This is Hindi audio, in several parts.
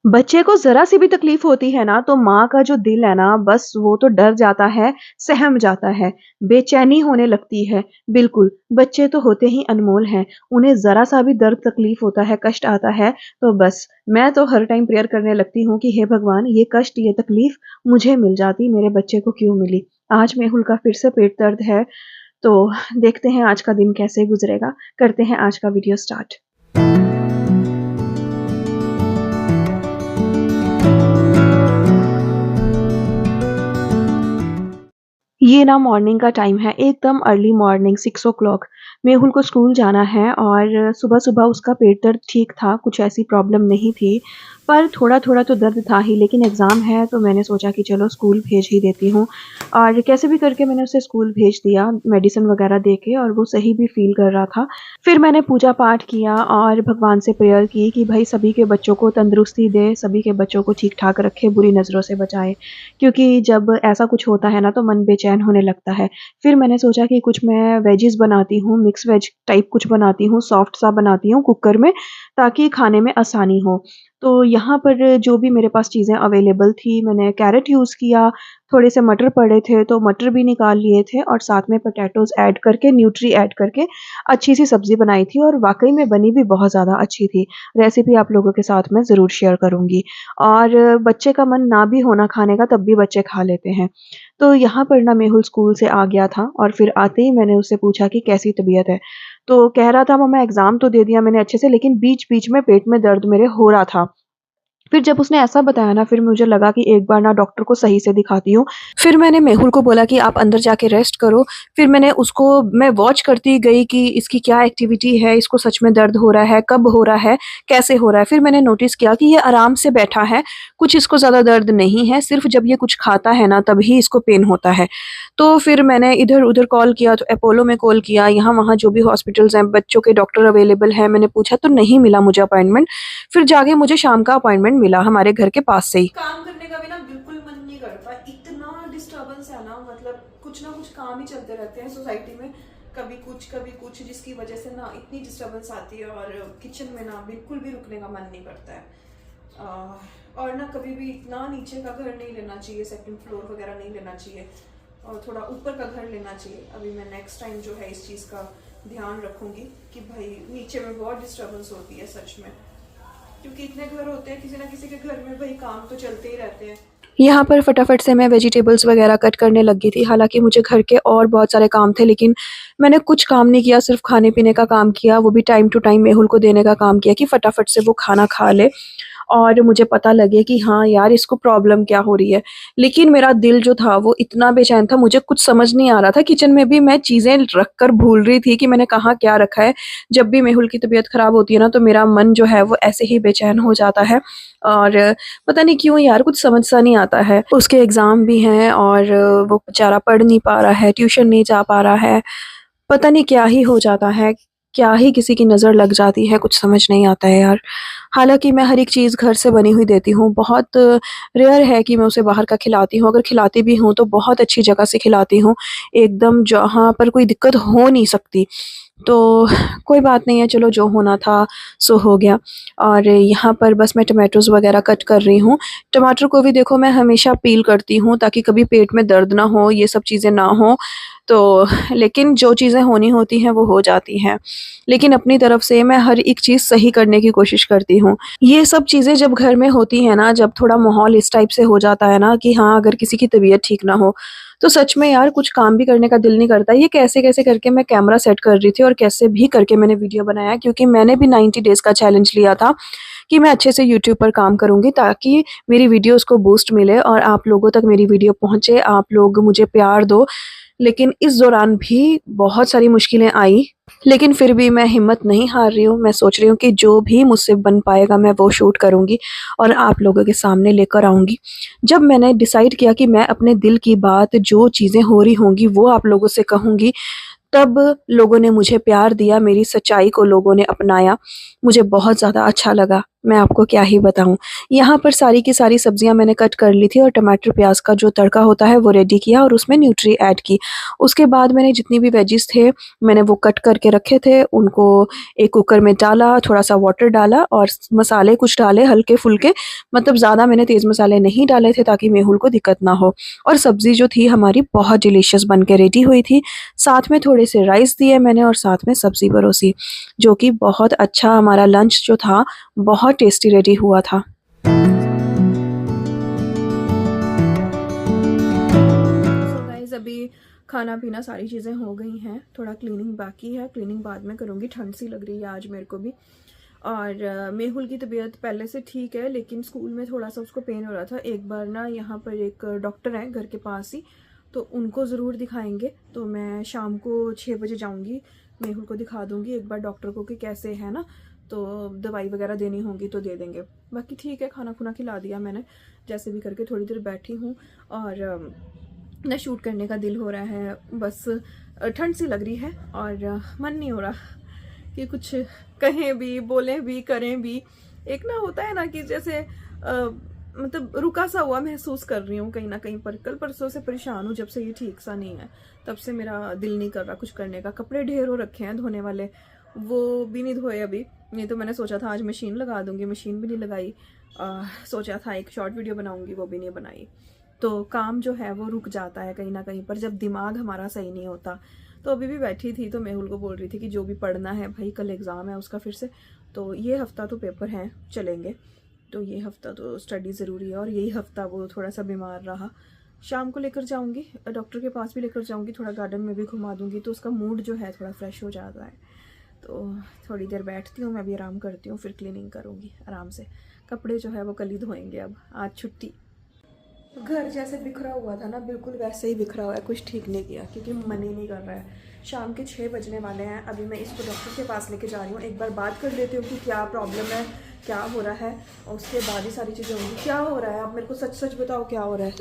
बच्चे को ज़रा-सी भी तकलीफ़ होती है ना, तो माँ का जो दिल है ना, बस वो तो डर जाता है, सहम जाता है, बेचैनी होने लगती है। बिल्कुल, बच्चे तो होते ही अनमोल हैं, उन्हें ज़रा-सा भी दर्द तकलीफ़ होता है, कष्ट आता है, तो बस मैं तो हर टाइम प्रेयर करने लगती हूँ कि हे भगवान, ये कष्ट, ये तकलीफ़ मुझे मिल जाती, मेरे बच्चे को क्यों मिली? आज मेहुल का फिर से पेट दर्द है, तो देखते हैं आज का दिन कैसे गुज़रेगा। करते हैं आज का वीडियो स्टार्ट। ये ना मॉर्निंग का टाइम है, एकदम अर्ली मॉर्निंग 6 ओ क्लॉक। मेहुल को स्कूल जाना है और सुबह-सुबह उसका पेट दर्द ठीक था, कुछ ऐसी प्रॉब्लम नहीं थी। पर थोड़ा-थोड़ा तो दर्द था ही, लेकिन एग्ज़ाम है तो मैंने सोचा कि चलो स्कूल भेज ही देती हूँ। और कैसे भी करके मैंने उसे स्कूल भेज दिया, मेडिसिन वग़ैरह दे के, और वो सही भी फ़ील कर रहा था। फिर मैंने पूजा-पाठ किया और भगवान से प्रेयर की कि भई सभी के बच्चों को तंदुरुस्ती दे, सभी के बच्चों को ठीक-ठाक रखे, बुरी नज़रों से बचाए। क्योंकि जब ऐसा कुछ होता है ना तो मन बेचैन होने लगता है। फिर मैंने सोचा कि कुछ मैं वेजिज़ बनाती हूँ, मिक्स वेज टाइप कुछ बनाती हूँ, सॉफ्ट सा बनाती हूँ कुकर में, ताकि खाने में आसानी हो। तो यहाँ पर जो भी मेरे पास चीज़ें अवेलेबल थी, मैंने कैरट यूज़ किया, थोड़े से मटर पड़े थे तो मटर भी निकाल लिए थे, और साथ में पोटैटोज़ ऐड करके, न्यूट्री ऐड करके अच्छी-सी सब्ज़ी बनाई थी, और वाक़ई में बनी भी बहुत ज़्यादा अच्छी थी। रेसिपी आप लोगों के साथ मैं ज़रूर शेयर करूँगी। और बच्चे का मन ना भी हो ना खाने का, तब भी बच्चे खा लेते हैं। तो यहाँ पर ना मेहुल स्कूल से आ गया था, और फिर आते ही मैंने उससे पूछा कि कैसी तबीयत है? तो कह रहा था मम्मा एग्ज़ाम तो दे दिया मैंने अच्छे से, लेकिन बीच-बीच में पेट में दर्द मेरे हो रहा था। फिर जब उसने ऐसा बताया ना, फिर मुझे लगा कि एक बार ना डॉक्टर को सही से दिखाती हूँ। फिर मैंने मेहुल को बोला कि आप अंदर जाके रेस्ट करो। फिर मैं वॉच करती गई कि इसकी क्या एक्टिविटी है, इसको सच में दर्द हो रहा है, कब हो रहा है, कैसे हो रहा है। फिर मैंने नोटिस किया कि ये आराम से बैठा है, कुछ इसको ज़्यादा दर्द नहीं है, सिर्फ़ जब ये कुछ खाता है ना तभी इसको पेन होता है। तो फिर मैंने इधर-उधर कॉल किया, तो अपोलो में कॉल किया, यहाँ-वहाँ जो भी हॉस्पिटल्स हैं, बच्चों के डॉक्टर अवेलेबल हैं, मैंने पूछा तो नहीं मिला मुझे अपॉइंटमेंट। फिर जाके मुझे शाम का अपॉइंटमेंट मिला हमारे घर के पास से ही। काम करने का भी ना बिल्कुल मन नहीं करता, इतना डिस्टरबेंस है ना, मतलब कुछ ना कुछ काम ही चलते रहते हैं सोसाइटी में, कभी कुछ, जिसकी वजह से ना इतनी डिस्टरबेंस आती है, और किचन में ना बिल्कुल भी रुकने का मन नहीं करता है। और ना कभी भी इतना नीचे का घर नहीं लेना चाहिए, सेकंड फ्लोर वगैरह नहीं लेना चाहिए, और थोड़ा ऊपर का घर लेना चाहिए। अभी मैं नेक्स्ट टाइम जो है इस चीज़ का ध्यान रखूंगी कि भाई नीचे में बहुत डिस्टरबेंस होती है सच में, क्योंकि इतने घर होते हैं, किसी ना किसी के घर में भाई काम तो चलते ही रहते हैं। यहाँ पर फटाफट से मैं वेजिटेबल्स वगैरह कट करने लग गई थी। हालाँकि मुझे घर के और बहुत सारे काम थे, लेकिन मैंने कुछ काम नहीं किया, सिर्फ़ खाने-पीने का काम किया, वो भी टाइम टू टाइम मेहुल को देने का काम किया कि फटाफट से वो खाना खा ले और मुझे पता लगे कि हाँ यार, इसको प्रॉब्लम क्या हो रही है। लेकिन मेरा दिल जो था वो इतना बेचैन था, मुझे कुछ समझ नहीं आ रहा था। किचन में भी मैं चीज़ें रख कर भूल रही थी कि मैंने कहाँ क्या रखा है। जब भी मेहुल की तबीयत ख़राब होती है ना, तो मेरा मन जो है वो ऐसे ही बेचैन हो जाता है, और पता नहीं क्यों यार, कुछ समझ सा नहीं आता है। उसके एग्ज़ाम भी हैं, और वो बेचारा पढ़ नहीं पा रहा है, ट्यूशन नहीं जा पा रहा है। पता नहीं क्या ही हो जाता है, क्या ही किसी की नज़र लग जाती है, कुछ समझ नहीं आता है यार। हालाँकि मैं हर एक चीज़ घर से बनी हुई देती हूँ, बहुत रेयर है कि मैं उसे बाहर का खिलाती हूँ, अगर खिलाती भी हूँ तो बहुत अच्छी जगह से खिलाती हूँ, एकदम जहाँ पर कोई दिक्कत हो नहीं सकती। तो कोई बात नहीं है, चलो जो होना था सो हो गया। और यहाँ पर बस मैं टोमेटोज़ वग़ैरह कट कर रही हूँ। टमाटर को भी देखो मैं हमेशा पील करती हूँ ताकि कभी पेट में दर्द ना हो, ये सब चीज़ें ना हों। तो लेकिन जो चीज़ें होनी होती हैं वो हो जाती हैं। लेकिन अपनी तरफ से मैं हर एक चीज़ सही करने की कोशिश करती हूँ। ये सब चीज़ें जब घर में होती हैं ना, जब थोड़ा माहौल इस टाइप से हो जाता है ना कि हाँ, अगर किसी की तबीयत ठीक ना हो, तो सच में यार कुछ काम भी करने का दिल नहीं करता। ये कैसे-कैसे करके मैं कैमरा सेट कर रही थी, और कैसे भी करके मैंने वीडियो बनाया, क्योंकि मैंने भी 90 डेज़ का चैलेंज लिया था कि मैं अच्छे से यूट्यूब पर काम करूँगी, ताकि मेरी वीडियोज़ को बूस्ट मिले और आप लोगों तक मेरी वीडियो पहुँचे, आप लोग मुझे प्यार दो। लेकिन इस दौरान भी बहुत सारी मुश्किलें आई, लेकिन फिर भी मैं हिम्मत नहीं हार रही हूँ। मैं सोच रही हूँ कि जो भी मुझसे बन पाएगा मैं वो शूट करूँगी और आप लोगों के सामने लेकर आऊँगी। जब मैंने डिसाइड किया कि मैं अपने दिल की बात, जो चीज़ें हो रही होंगी वो आप लोगों से कहूँगी, तब लोगों ने मुझे प्यार दिया, मेरी सच्चाई को लोगों ने अपनाया। मुझे बहुत ज़्यादा अच्छा लगा। मैं आपको क्या ही बताऊं। यहाँ पर सारी की सारी सब्जियां मैंने कट कर ली थी और टमाटर प्याज का जो तड़का होता है वो रेडी किया और उसमें न्यूट्री ऐड की। उसके बाद मैंने जितनी भी वेजिस थे मैंने वो कट करके रखे थे, उनको एक कुकर में डाला, थोड़ा सा वाटर डाला और मसाले कुछ डाले हल्के फुल्के, मतलब ज़्यादा मैंने तेज़ मसाले नहीं डाले थे ताकि मेहुल को दिक्कत ना हो। और सब्ज़ी जो थी हमारी बहुत डिलीशियस बन के रेडी हुई थी। साथ में थोड़े से राइस दिए मैंने और साथ में सब्ज़ी परोसी, जो कि बहुत अच्छा हमारा लंच जो था बहुत टेस्टी रेडी हुआ था। सो गाइस अभी खाना पीना सारी चीज़ें हो गई हैं, थोड़ा क्लीनिंग बाकी है, क्लीनिंग बाद में करूँगी। ठंड सी लग रही है आज मेरे को भी। और मेहुल की तबीयत पहले से ठीक है, लेकिन स्कूल में थोड़ा सा उसको पेन हो रहा था। एक बार ना यहाँ पर एक डॉक्टर है घर के पास ही, तो उनको ज़रूर दिखाएंगे। तो मैं शाम को 6 बजे जाऊँगी, मेहुल को दिखा दूँगी एक बार डॉक्टर को कि कैसे है ना, तो दवाई वगैरह देनी होगी तो दे देंगे। बाकी ठीक है, खाना खुना खिला दिया मैंने, जैसे भी करके थोड़ी देर बैठी हूँ। और ना शूट करने का दिल हो रहा है, बस ठंड सी लग रही है और मन नहीं हो रहा कि कुछ कहें भी, बोलें भी, करें भी। एक ना होता है ना कि जैसे मतलब रुका सा हुआ महसूस कर रही हूँ कहीं ना कहीं पर। कल परसों से परेशान हूँ, जब से ये ठीक सा नहीं है तब से मेरा दिल नहीं कर रहा कुछ करने का। कपड़े ढेर हो रखे हैं धोने वाले, वो भी नहीं धोए अभी। नहीं तो मैंने सोचा था आज मशीन लगा दूंगी, मशीन भी नहीं लगाई। सोचा था एक शॉर्ट वीडियो बनाऊंगी, वो भी नहीं बनाई। तो काम जो है वो रुक जाता है कहीं ना कहीं पर जब दिमाग हमारा सही नहीं होता। तो अभी भी बैठी थी तो मेहुल को बोल रही थी कि जो भी पढ़ना है भाई, कल एग्ज़ाम है उसका फिर से, तो ये हफ़्ता तो पेपर हैं चलेंगे, तो ये हफ़्ता तो स्टडी ज़रूरी है। और यही हफ़्ता वो थोड़ा सा बीमार रहा। शाम को लेकर जाऊंगी डॉक्टर के पास भी लेकर जाऊंगी, थोड़ा गार्डन में भी घुमा दूंगी, तो उसका मूड जो है थोड़ा फ्रेश हो जाता है। तो थोड़ी देर बैठती हूँ मैं भी, आराम करती हूँ, फिर क्लीनिंग करूँगी आराम से। कपड़े जो है वो कल ही धोएंगे, अब आज छुट्टी। घर जैसे बिखरा हुआ था ना, बिल्कुल वैसे ही बिखरा हुआ है, कुछ ठीक नहीं किया क्योंकि मन ही नहीं कर रहा है। शाम के 6 बजने वाले हैं, अभी मैं इसको डॉक्टर के पास लेके जा रही हूँ। एक बार बात कर लेती हूँ कि क्या प्रॉब्लम है, क्या हो रहा है, और उसके बाद ही सारी चीज़ें होंगी। क्या हो रहा है आप मेरे को सच सच बताओ, क्या हो रहा है?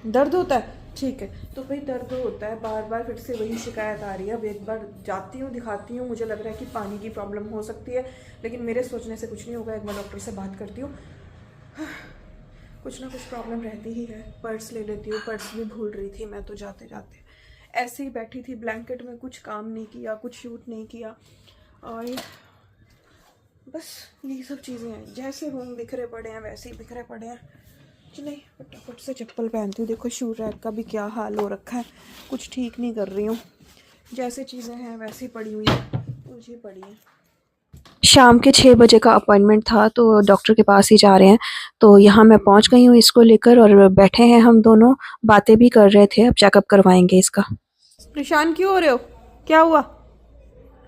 दर्द होता है? ठीक है, तो भाई दर्द होता है, बार बार फिर से वही शिकायत आ रही है। अब एक बार जाती हूँ, दिखाती हूँ, मुझे लग रहा है कि पानी की प्रॉब्लम हो सकती है, लेकिन मेरे सोचने से कुछ नहीं होगा। एक बार डॉक्टर से बात करती हूँ। कुछ ना कुछ प्रॉब्लम रहती ही है। पर्स ले लेती हूँ, पर्स भी भूल रही थी मैं तो जाते जाते। ऐसे ही बैठी थी ब्लैंकेट में, कुछ काम नहीं किया, कुछ शूट नहीं किया, और बस यही सब चीज़ें हैं। जैसे रूम बिखरे पड़े हैं वैसे ही बिखरे पड़े हैं। नहीं, फटाफट से चप्पल पहनती हूँ। देखो शू रैक का भी क्या हाल हो रखा है, कुछ ठीक नहीं कर रही हूँ। जैसे चीज़ें हैं वैसी पड़ी हुई हैं, उलझी पड़ी हैं। शाम के 6 बजे का अपॉइंटमेंट था, तो डॉक्टर के पास ही जा रहे हैं। तो यहाँ मैं पहुँच गई हूँ इसको लेकर, और बैठे हैं हम दोनों, बातें भी कर रहे थे। अब चेकअप करवाएंगे इसका। परेशान क्यों हो रहे हो, क्या हुआ?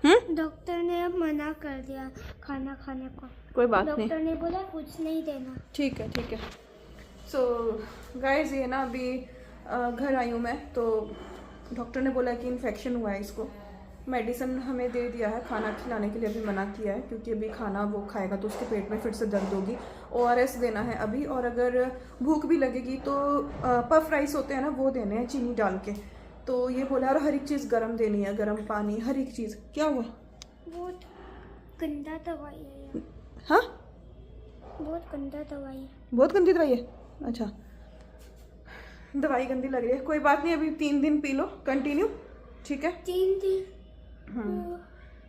डॉक्टर ने अब मना कर दिया खाना खाने को। कोई बात नहीं, डॉक्टर ने बोला कुछ नहीं देना। ठीक है ठीक है। सो गाइस ये ना अभी घर आई हूँ मैं, तो डॉक्टर ने बोला कि इन्फेक्शन हुआ है इसको। मेडिसिन हमें दे दिया है, खाना खिलाने के लिए अभी मना किया है, क्योंकि अभी खाना वो खाएगा तो उसके पेट में फिर से दर्द होगी। ORS देना है अभी, और अगर भूख भी लगेगी तो पफ राइस होते हैं ना, वो देने हैं चीनी डाल के। तो ये बोला, और हर एक चीज़ गर्म देनी है, गर्म पानी, हर एक चीज़। क्या हुआ? बहुत गंदा दवाई है। हाँ, बहुत गंदा दवाई है। बहुत गंदी दवाई है? अच्छा, दवाई गंदी लग रही है, कोई बात नहीं, अभी 3 दिन पी लो कंटिन्यू, ठीक है? 3 दिन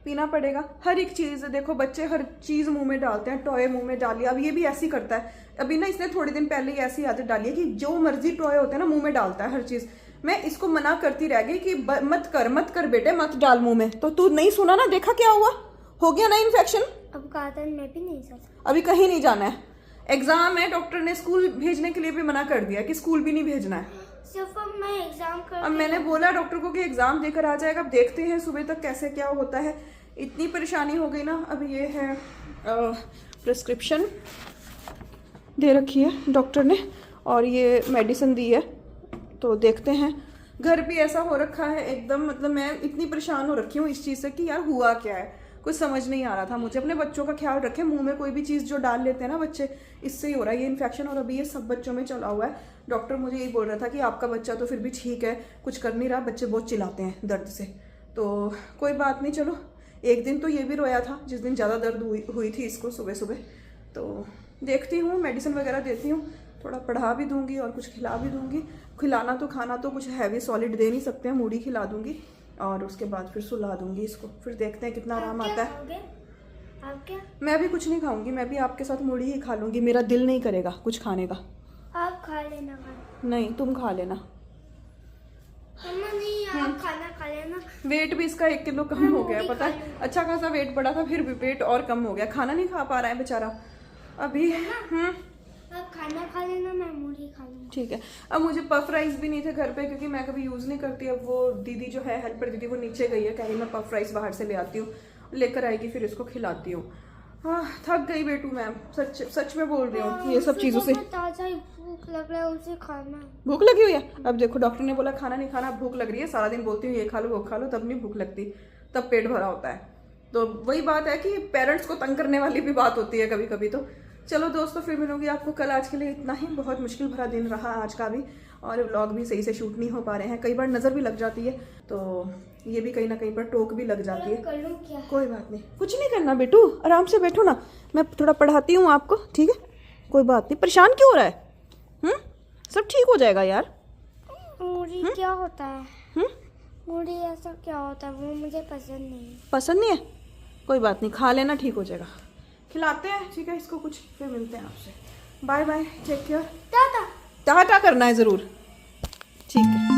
पीना पड़ेगा हर एक चीज़। देखो बच्चे हर चीज़ मुंह में डालते हैं, टॉय मुंह में डाल लिया, अब ये भी ऐसे ही करता है। अभी ना इसने थोड़े दिन पहले ही ऐसी आदत डाली है कि जो मर्जी टॉय होते हैं ना मुंह में डालता है हर चीज़। मैं इसको मना करती रह गई कि मत कर बेटे, मत डाल मुंह में, तो तू नहीं सुना ना। देखा क्या हुआ, हो गया ना इन्फेक्शन। अब गार्डन में भी नहीं जा सकता, अभी कहीं नहीं जाना है, एग्जाम है। डॉक्टर ने स्कूल भेजने के लिए भी मना कर दिया कि स्कूल भी नहीं भेजना है। सिर्फ अब मैं एग्जाम कर। अब मैंने बोला डॉक्टर को कि एग्जाम देकर आ जाएगा, अब देखते हैं सुबह तक कैसे क्या होता है। इतनी परेशानी हो गई ना। अब ये है प्रिस्क्रिप्शन दे रखी है डॉक्टर ने, और ये मेडिसिन दी है, तो देखते हैं। घर भी ऐसा हो रखा है एकदम, मतलब मैं इतनी परेशान हो रखी हूँ इस चीज़ से कि यार हुआ क्या है, कुछ समझ नहीं आ रहा था मुझे। अपने बच्चों का ख्याल रखें, मुंह में कोई भी चीज़ जो डाल लेते हैं ना बच्चे, इससे ही हो रहा है ये इन्फेक्शन। और अभी ये सब बच्चों में चला हुआ है। डॉक्टर मुझे यही बोल रहा था कि आपका बच्चा तो फिर भी ठीक है, कुछ कर नहीं रहा, बच्चे बहुत चिल्लाते हैं दर्द से। तो कोई बात नहीं, चलो एक दिन तो ये भी रोया था जिस दिन ज़्यादा दर्द हुई थी इसको सुबह सुबह। तो देखती हूँ, मेडिसिन वगैरह देती हूँ, थोड़ा पढ़ा भी दूंगी और कुछ खिला भी दूंगी। खिलाना तो खाना तो कुछ हैवी सॉलिड दे नहीं सकते हैं, मूढ़ी खिला दूंगी और उसके बाद फिर सुला दूंगी इसको। फिर देखते हैं कितना आराम आता है। आप क्या? मैं भी कुछ नहीं खाऊंगी, मैं भी आपके साथ मूढ़ी ही खा लूंगी। मेरा दिल नहीं करेगा कुछ खाने का। आप खा लेना खाना। नहीं, तुम खा लेना। मम्मा नहीं, आप खाना खा लेना। वेट भी इसका 1 किलो कम हो गया है, पता है। अच्छा खासा वेट बढ़ा था, फिर भी वेट और कम हो गया। खाना नहीं खा पा रहा है बेचारा अभी। आप खाना खा लेना, मैं मूढ़ी खा लूँगी। ठीक है। अब मुझे पफ राइस भी नहीं थे घर पे क्योंकि मैं कभी यूज़ नहीं करती। अब वो दीदी जो है हेल्पर दीदी, वो नीचे गई है, कह रही मैं पफ राइस बाहर से ले आती हूँ, लेकर आएगी फिर इसको खिलाती हूँ। हाँ, थक गई बेटू मैम, सच सच में बोल रही हूँ ये सब चीज़ों से। ताज़ा ही भूख लग रहा है, उसे खाना। भूख लगी हुई है? अब देखो डॉक्टर ने बोला खाना नहीं खाना, भूख लग रही है। सारा दिन बोलती हूँ ये खा लो वो खा लो, तब नहीं भूख लगती, तब पेट भरा होता है। तो वही बात है कि पेरेंट्स को तंग करने वाली भी बात होती है कभी कभी। तो चलो दोस्तों, फिर मिलूंगी आपको कल। आज के लिए इतना ही। बहुत मुश्किल भरा दिन रहा आज का भी, और व्लॉग भी सही से शूट नहीं हो पा रहे हैं। कई बार नज़र भी लग जाती है, तो ये भी कहीं ना कहीं पर टोक भी लग जाती है। कर लूँ क्या? कोई बात नहीं, कुछ नहीं करना बेटू, आराम से बैठो ना, मैं थोड़ा पढ़ाती हूँ आपको, ठीक है? कोई बात नहीं। परेशान क्यों हो रहा है? सब ठीक हो जाएगा यार। मूढ़ी क्या होता है? मूढ़ी ऐसा क्या होता है? वो मुझे पसंद नहीं है। पसंद नहीं है? कोई बात नहीं, खा लेना, ठीक हो जाएगा। खिलाते हैं, ठीक है इसको कुछ, फिर मिलते हैं आपसे। Bye bye, take care. Tata. Tata करना है ज़रूर, ठीक है।